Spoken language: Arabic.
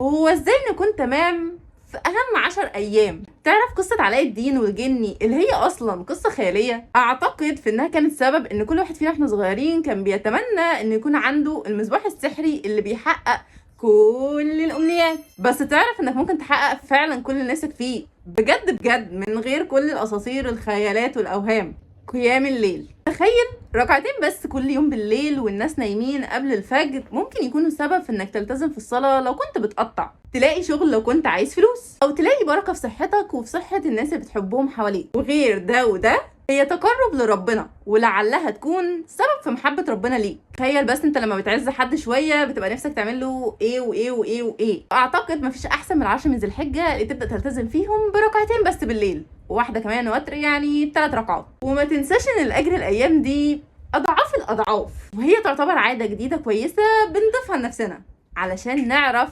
هو ازاي نكون تمام في اهم 10 ايام؟ تعرف قصة علاء الدين والجني اللي هي اصلا قصة خيالية؟ اعتقد في انها كانت سبب ان كل واحد فينا احنا صغيرين كان بيتمنى ان يكون عنده المصباح السحري اللي بيحقق كل الامنيات. بس تعرف انك ممكن تحقق فعلا كل اللي نفسك فيه بجد بجد من غير كل الاساطير الخيالات والاوهام. قيام الليل، تخيل ركعتين بس كل يوم بالليل والناس نايمين قبل الفجر ممكن يكونوا سبب في انك تلتزم في الصلاة لو كنت بتقطع، تلاقي شغل لو كنت عايز فلوس، او تلاقي بركة في صحتك وفي صحة الناس اللي بتحبهم حواليك. وغير ده وده هي تقرب لربنا، ولعلها تكون سبب في محبة ربنا ليك. تخيل بس انت لما بتعز حد شوية بتبقى نفسك تعمل له ايه وايه وايه وايه. اعتقد مفيش احسن من 10 من ذي الحجة اللي تبدأ تلتزم فيهم بركعتين بس بالليل، وواحدة كمان وتر، يعني 3 ركعات. وما تنساش ان الاجر الايام دي اضعاف الاضعاف، وهي تعتبر عادة جديدة كويسة بنضيفها لنفسنا علشان نعرف